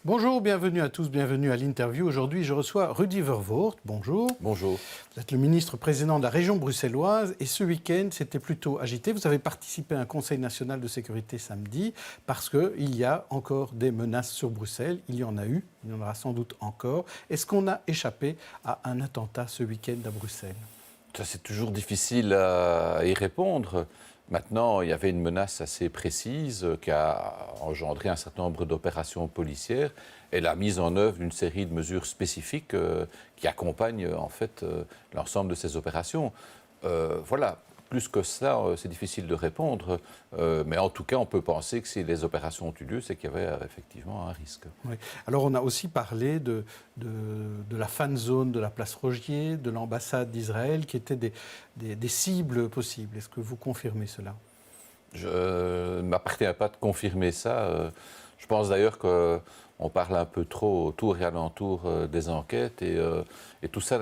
Bonjour, bienvenue à tous, bienvenue à l'interview. Aujourd'hui, je reçois Rudy Vervoort. Bonjour. Bonjour. Vous êtes le ministre-président de la région bruxelloise et ce week-end, c'était plutôt agité. Vous avez participé à un Conseil national de sécurité samedi parce qu'il y a encore des menaces sur Bruxelles. Il y en a eu, il y en aura sans doute encore. Est-ce qu'on a échappé à un attentat ce week-end à Bruxelles ? Ça, c'est toujours difficile à y répondre. Maintenant, il y avait une menace assez précise qui a engendré un certain nombre d'opérations policières et la mise en œuvre d'une série de mesures spécifiques qui accompagnent en fait l'ensemble de ces opérations. Voilà. Plus que ça, c'est difficile de répondre, mais en tout cas, on peut penser que si les opérations ont eu lieu, c'est qu'il y avait effectivement un risque. Oui. Alors, on a aussi parlé de la fan zone de la place Rogier, de l'ambassade d'Israël, qui étaient des cibles possibles. Est-ce que vous confirmez cela ? Je ne m'appartiens pas de confirmer ça. Je pense d'ailleurs qu'on parle un peu trop autour et alentour des enquêtes et tout ça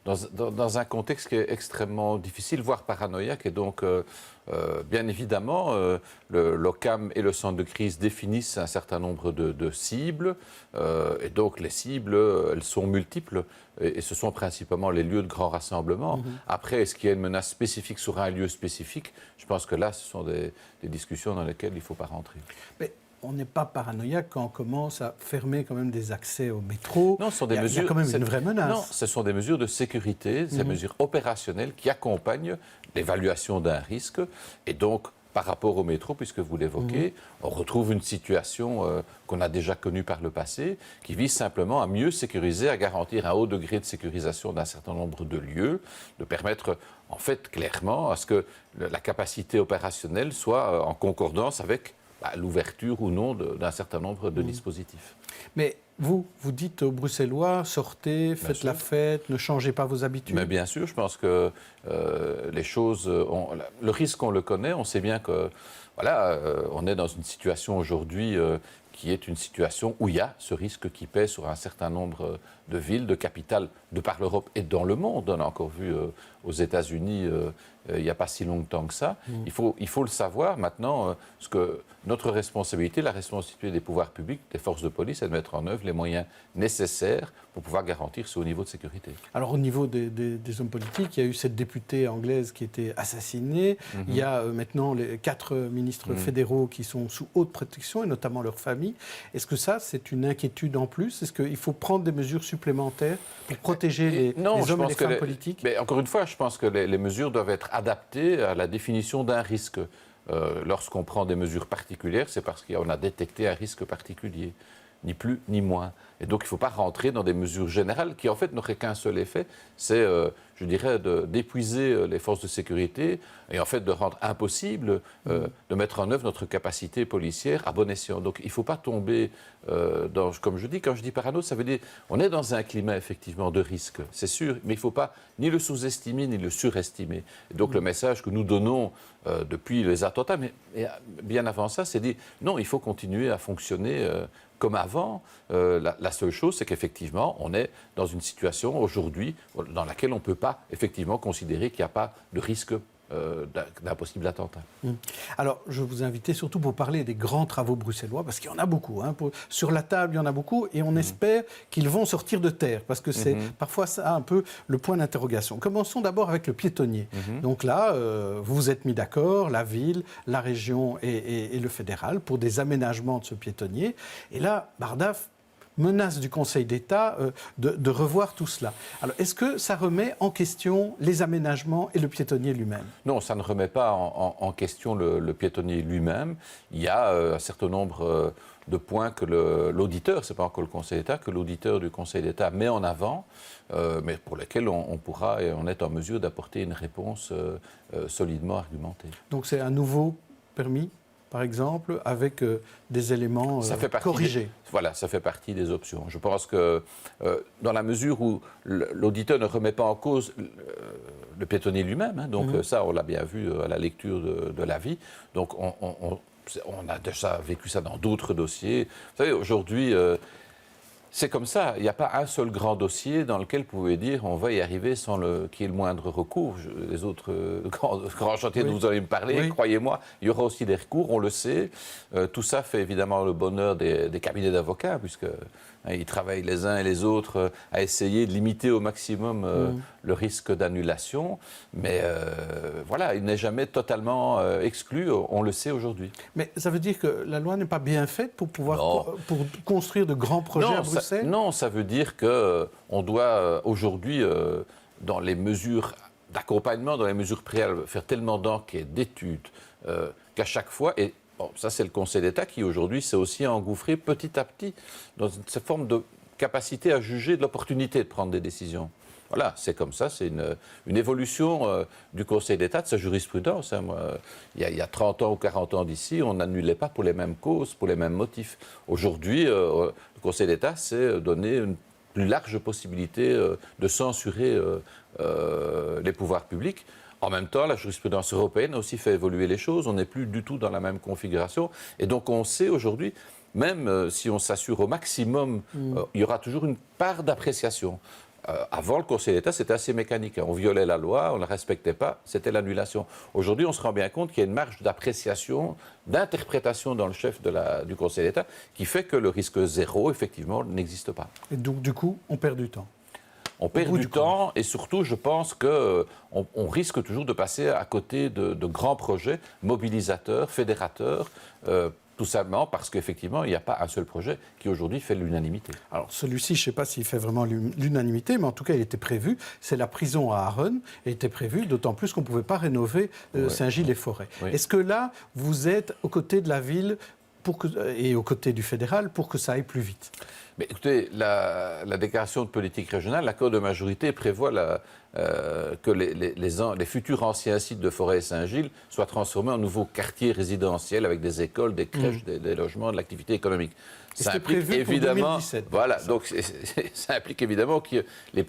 dans un contexte qui est extrêmement difficile, voire paranoïaque. Et donc, bien évidemment, l'OCAM et le centre de crise définissent un certain nombre de cibles. Et donc, les cibles, elles sont multiples. Et ce sont principalement les lieux de grands rassemblements. Après, est-ce qu'il y a une menace spécifique sur un lieu spécifique ? Je pense que là, ce sont des discussions dans lesquelles il ne faut pas rentrer. Mais on n'est pas paranoïaque quand on commence à fermer quand même des accès au métro. Non, ce sont des mesures. Il y a quand même une vraie menace. Non, ce sont des mesures de sécurité, des mesures opérationnelles qui accompagnent l'évaluation d'un risque. Et donc, par rapport au métro, puisque vous l'évoquez, on retrouve une situation qu'on a déjà connue par le passé, qui vise simplement à mieux sécuriser, à garantir un haut degré de sécurisation d'un certain nombre de lieux, de permettre, en fait, clairement, à ce que la capacité opérationnelle soit en concordance avec l'ouverture ou non d'un certain nombre de dispositifs. Mais vous dites aux Bruxellois, sortez, faites la fête, ne changez pas vos habitudes. Mais bien sûr, je pense que les choses, le risque, on le connaît, on sait bien que, voilà, on est dans une situation aujourd'hui qui est une situation où il y a ce risque qui pèse sur un certain nombre de villes, de capitales, de par l'Europe et dans le monde. On a encore vu aux États-Unis il n'y a pas si longtemps que ça. Il faut le savoir maintenant, ce que notre responsabilité, la responsabilité des pouvoirs publics, des forces de police, c'est de mettre en œuvre les moyens nécessaires pour pouvoir garantir ce haut niveau de sécurité. Alors au niveau des hommes politiques, il y a eu cette députée anglaise qui a été assassinée. Il y a maintenant les 4 ministres fédéraux qui sont sous haute protection, et notamment leurs familles. Est-ce que ça, c'est une inquiétude en plus ? Est-ce qu'il faut prendre des mesures supplémentaires pour protéger les hommes et les femmes politiques ? Mais encore une fois, je pense que les mesures doivent être adaptées à la définition d'un risque. Lorsqu'on prend des mesures particulières, c'est parce qu'on a détecté un risque particulier, ni plus ni moins. Et donc, il ne faut pas rentrer dans des mesures générales qui, en fait, n'auraient qu'un seul effet, c'est, je dirais, d'épuiser les forces de sécurité et, en fait, de rendre impossible de mettre en œuvre notre capacité policière à bon escient. Donc, il ne faut pas tomber dans, comme je dis, quand je dis parano, ça veut dire on est dans un climat, effectivement, de risque, c'est sûr, mais il ne faut pas ni le sous-estimer ni le surestimer. Et donc, le message que nous donnons depuis les attentats, mais bien avant ça, c'est dit non, il faut continuer à fonctionner comme avant. La seule chose, c'est qu'effectivement, on est dans une situation aujourd'hui dans laquelle on ne peut pas effectivement considérer qu'il n'y a pas de risque d'un possible attentat. Alors, je vous invite surtout pour parler des grands travaux bruxellois, parce qu'il y en a beaucoup. Sur la table, il y en a beaucoup, et on espère qu'ils vont sortir de terre, parce que c'est parfois ça un peu le point d'interrogation. Commençons d'abord avec le piétonnier. Donc là, vous vous êtes mis d'accord, la ville, la région et le fédéral, pour des aménagements de ce piétonnier. Et là, Bardaf menace du Conseil d'État de revoir tout cela. Alors, est-ce que ça remet en question les aménagements et le piétonnier lui-même ? Non, ça ne remet pas en question le piétonnier lui-même. Il y a un certain nombre de points que l'auditeur, ce n'est pas encore le Conseil d'État, que l'auditeur du Conseil d'État met en avant, mais pour lesquels on pourra et on est en mesure d'apporter une réponse solidement argumentée. Donc c'est un nouveau permis, par exemple, avec des éléments corrigés. Voilà, ça fait partie des options. Je pense que dans la mesure où l'auditeur ne remet pas en cause le piétonnier lui-même, donc ça, on l'a bien vu à la lecture de l'avis, donc on a déjà vécu ça dans d'autres dossiers. Vous savez, aujourd'hui, C'est comme ça. Il n'y a pas un seul grand dossier dans lequel vous pouvez dire on va y arriver sans qu'il y ait le moindre recours. Les autres grands chantiers dont vous allez me parler, croyez-moi, il y aura aussi des recours, on le sait. Tout ça fait évidemment le bonheur des cabinets d'avocats, puisque ils travaillent les uns et les autres à essayer de limiter au maximum le risque d'annulation. Mais voilà, il n'est jamais totalement exclu, on le sait aujourd'hui. Mais ça veut dire que la loi n'est pas bien faite pour pouvoir pour construire de grands projets à Bruxelles ? Non, ça veut dire qu'on doit aujourd'hui, dans les mesures d'accompagnement, dans les mesures préalables, faire tellement d'enquêtes, d'études, qu'à chaque fois... Bon, ça, c'est le Conseil d'État qui, aujourd'hui, s'est aussi engouffré petit à petit dans cette forme de capacité à juger de l'opportunité de prendre des décisions. Voilà, c'est comme ça, c'est une évolution du Conseil d'État, de sa jurisprudence. Hein. Il y a 30 ans ou 40 ans d'ici, on n'annulait pas pour les mêmes causes, pour les mêmes motifs. Aujourd'hui, le Conseil d'État s'est donné une plus large possibilité de censurer les pouvoirs publics. En même temps, la jurisprudence européenne a aussi fait évoluer les choses. On n'est plus du tout dans la même configuration. Et donc, on sait aujourd'hui, même si on s'assure au maximum, il y aura toujours une part d'appréciation. Avant, le Conseil d'État, c'était assez mécanique. On violait la loi, on ne la respectait pas, c'était l'annulation. Aujourd'hui, on se rend bien compte qu'il y a une marge d'appréciation, d'interprétation dans le chef du Conseil d'État qui fait que le risque zéro, effectivement, n'existe pas. Et donc, du coup, on perd du temps. On perd du temps et surtout, je pense qu'on risque toujours de passer à côté de grands projets mobilisateurs, fédérateurs, tout simplement parce qu'effectivement, il n'y a pas un seul projet qui aujourd'hui fait l'unanimité. Alors celui-ci, je ne sais pas s'il fait vraiment l'unanimité, mais en tout cas, il était prévu. C'est la prison à Aachen. Elle était prévue, d'autant plus qu'on ne pouvait pas rénover Saint-Gilles-les-Forêts. Oui. Est-ce que là, vous êtes aux côtés de la ville et aux côtés du fédéral pour que ça aille plus vite ? Mais écoutez, la déclaration de politique régionale, l'accord de majorité prévoit que les futurs anciens sites de Forêt et Saint-Gilles soient transformés en nouveaux quartiers résidientiels avec des écoles, des crèches, des logements, de l'activité économique. Ça implique évidemment, 2017, voilà, donc ça implique évidemment que la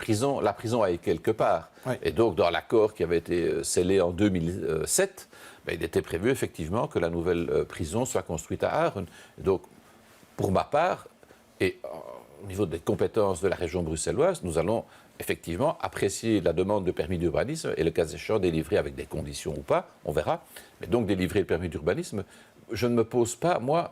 prison aille quelque part. Oui. Et donc dans l'accord qui avait été scellé en 2007, il était prévu effectivement que la nouvelle prison soit construite à Aachen. Donc pour ma part, et au niveau des compétences de la région bruxelloise, nous allons effectivement apprécier la demande de permis d'urbanisme et le cas échéant délivrer avec des conditions ou pas, on verra. Mais donc délivrer le permis d'urbanisme, je ne me pose pas, moi,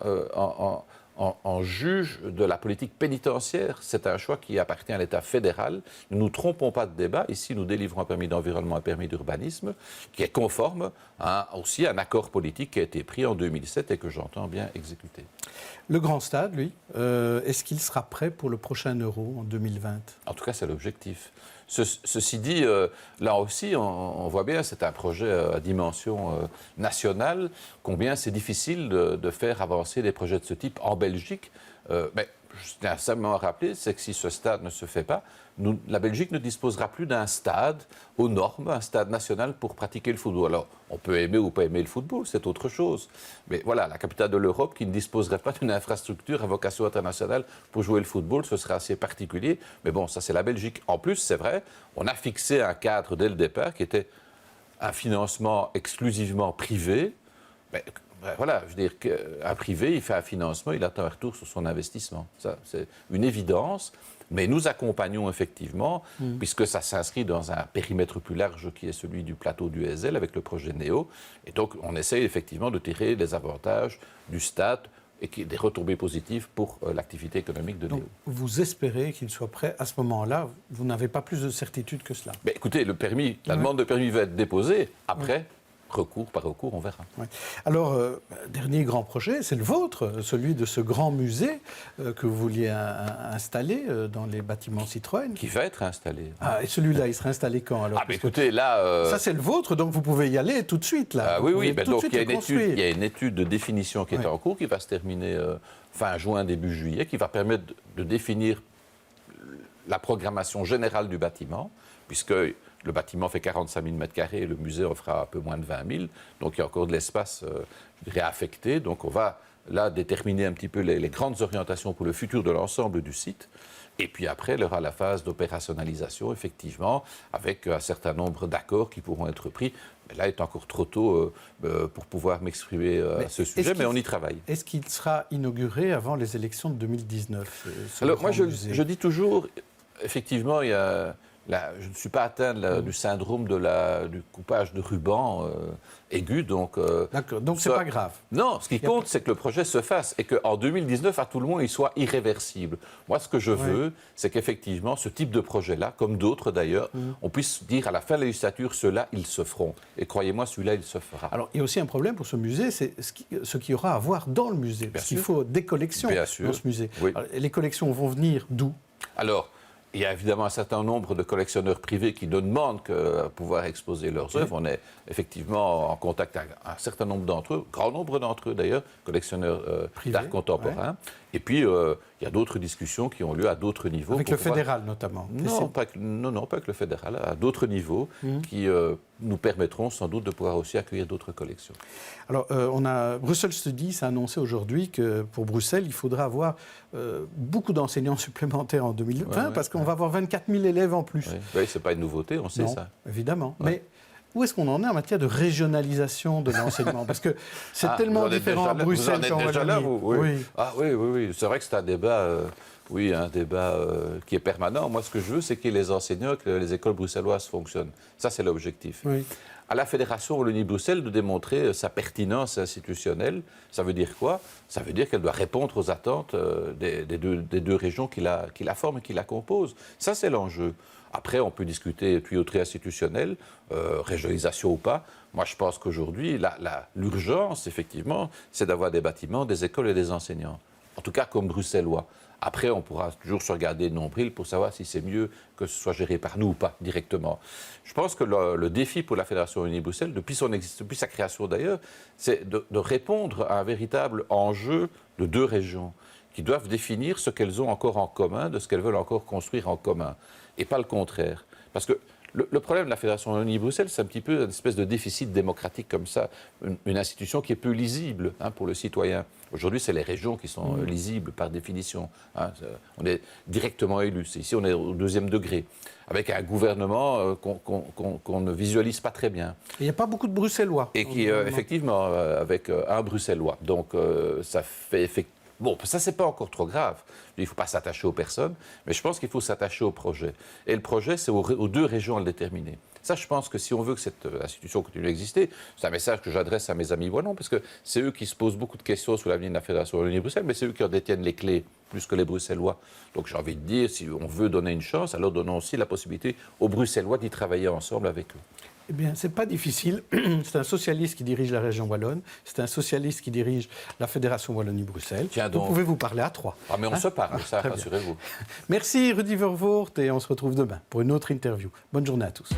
en juge de la politique pénitentiaire. C'est un choix qui appartient à l'État fédéral. Ne nous trompons pas de débat. Ici, nous délivrons un permis d'environnement, un permis d'urbanisme qui est conforme aussi à un accord politique qui a été pris en 2007 et que j'entends bien exécuter. Le Grand Stade, lui, est-ce qu'il sera prêt pour le prochain Euro en 2020 ? En tout cas, c'est l'objectif. Ceci dit, là aussi, on voit bien, c'est un projet à dimension nationale, combien c'est difficile de faire avancer des projets de ce type en Belgique. Mais je tiens simplement à rappeler, c'est que si ce stade ne se fait pas, la Belgique ne disposera plus d'un stade aux normes, un stade national pour pratiquer le football. Alors, on peut aimer ou pas aimer le football, c'est autre chose. Mais voilà, la capitale de l'Europe qui ne disposerait pas d'une infrastructure à vocation internationale pour jouer le football, ce serait assez particulier. Mais bon, ça c'est la Belgique. En plus, c'est vrai, on a fixé un cadre dès le départ qui était un financement exclusivement privé. Mais, voilà, je veux dire qu'un privé, il fait un financement, il attend un retour sur son investissement. Ça, c'est une évidence. Mais nous accompagnons effectivement, puisque ça s'inscrit dans un périmètre plus large qui est celui du plateau du Heysel avec le projet NEO. Et donc, on essaye effectivement de tirer les avantages du stade et des retombées positives pour l'activité économique de NEO. Donc, vous espérez qu'il soit prêt à ce moment-là. Vous n'avez pas plus de certitude que cela. Mais écoutez, la demande de permis va être déposée. Après, recours par recours, on verra. Ouais. Alors, dernier grand projet, c'est le vôtre, celui de ce grand musée que vous vouliez installer dans les bâtiments Citroën. Qui va être installé. Ah, et celui-là, il sera installé quand alors? Écoutez, là... Ça, c'est le vôtre, donc vous pouvez y aller tout de suite, là. Oui, donc il y a une étude de définition qui est en cours, qui va se terminer fin juin, début juillet, qui va permettre de définir la programmation générale du bâtiment, puisque... Le bâtiment fait 45 000 m², le musée en fera un peu moins de 20 000. Donc il y a encore de l'espace réaffecté. Donc on va là déterminer un petit peu les grandes orientations pour le futur de l'ensemble du site. Et puis après, il y aura la phase d'opérationnalisation, effectivement, avec un certain nombre d'accords qui pourront être pris. Mais là, il est encore trop tôt pour pouvoir m'exprimer à ce sujet, mais on y travaille. Est-ce qu'il sera inauguré avant les élections de 2019 Alors, moi, je dis toujours, effectivement, il y a... Là, je ne suis pas atteint du syndrome du coupage de ruban aigu, donc... D'accord, donc c'est pas grave. Non, ce qui compte, c'est que le projet se fasse et qu'en 2019, à tout le moins, il soit irréversible. Moi, ce que je veux, c'est qu'effectivement, ce type de projet-là, comme d'autres d'ailleurs, on puisse dire à la fin de la législature, ceux-là, ils se feront. Et croyez-moi, celui-là, il se fera. Alors, il y a aussi un problème pour ce musée, c'est ce qu'il y aura à voir dans le musée. Parce qu'il faut des collections dans ce musée. Oui. Alors, les collections vont venir d'où? Alors, il y a évidemment un certain nombre de collectionneurs privés qui nous demandent à pouvoir exposer leurs œuvres. On est effectivement en contact avec un certain nombre d'entre eux, grand nombre d'entre eux d'ailleurs, collectionneurs d'art contemporain. Et puis, il y a d'autres discussions qui ont lieu à d'autres niveaux. Avec le fédéral notamment? Non, pas avec le fédéral, à d'autres niveaux qui nous permettront sans doute de pouvoir aussi accueillir d'autres collections. Alors, Brussels Studies a annoncé aujourd'hui que pour Bruxelles, il faudra avoir beaucoup d'enseignants supplémentaires en 2020 parce qu'on va avoir 24 000 élèves en plus. Oui, ce n'est pas une nouveauté, on sait ça. Évidemment. Mais où est-ce qu'on en est en matière de régionalisation de l'enseignement? Parce que c'est tellement différent à Bruxelles qu'en Wallonie. Oui. Ah oui. C'est vrai que c'est un débat, qui est permanent. Moi, ce que je veux, c'est qu'il y ait les enseignants, que les écoles bruxelloises fonctionnent. Ça, c'est l'objectif. Oui. À la Fédération Wallonie-Bruxelles de démontrer sa pertinence institutionnelle. Ça veut dire quoi? Ça veut dire qu'elle doit répondre aux attentes des deux régions qui la forment et qui la composent. Ça, c'est l'enjeu. Après, on peut discuter tuyauterie institutionnelle, régionalisation ou pas. Moi, je pense qu'aujourd'hui, l'urgence, effectivement, c'est d'avoir des bâtiments, des écoles et des enseignants. En tout cas, comme bruxellois. Après, on pourra toujours se regarder le nombril pour savoir si c'est mieux que ce soit géré par nous ou pas, directement. Je pense que le défi pour la Fédération Wallonie-Bruxelles, depuis sa création d'ailleurs, c'est de répondre à un véritable enjeu de deux régions qui doivent définir ce qu'elles ont encore en commun, de ce qu'elles veulent encore construire en commun, et pas le contraire. Parce que le problème de la Fédération Wallonie-Bruxelles, c'est un petit peu une espèce de déficit démocratique comme ça, une institution qui est peu lisible pour le citoyen. Aujourd'hui, c'est les régions qui sont lisibles par définition. On est directement élus. Ici, on est au deuxième degré, avec un gouvernement qu'on ne visualise pas très bien. Il n'y a pas beaucoup de Bruxellois. Et qui, effectivement, avec un Bruxellois. Donc, ça fait effectivement... Bon, ça, c'est pas encore trop grave. Il ne faut pas s'attacher aux personnes, mais je pense qu'il faut s'attacher au projet. Et le projet, c'est aux deux régions à le déterminer. Ça, je pense que si on veut que cette institution continue d'exister, c'est un message que j'adresse à mes amis wallons, parce que c'est eux qui se posent beaucoup de questions sur l'avenir de la Fédération Wallonie-Bruxelles, mais c'est eux qui en détiennent les clés, plus que les Bruxellois. Donc j'ai envie de dire, si on veut donner une chance, alors donnons aussi la possibilité aux Bruxellois d'y travailler ensemble avec eux. Eh bien, ce n'est pas difficile. C'est un socialiste qui dirige la région wallonne. C'est un socialiste qui dirige la Fédération Wallonie-Bruxelles. Vous pouvez vous parler à trois. Ah, mais on se parle, ça, rassurez-vous. Merci Rudy Vervoort et on se retrouve demain pour une autre interview. Bonne journée à tous.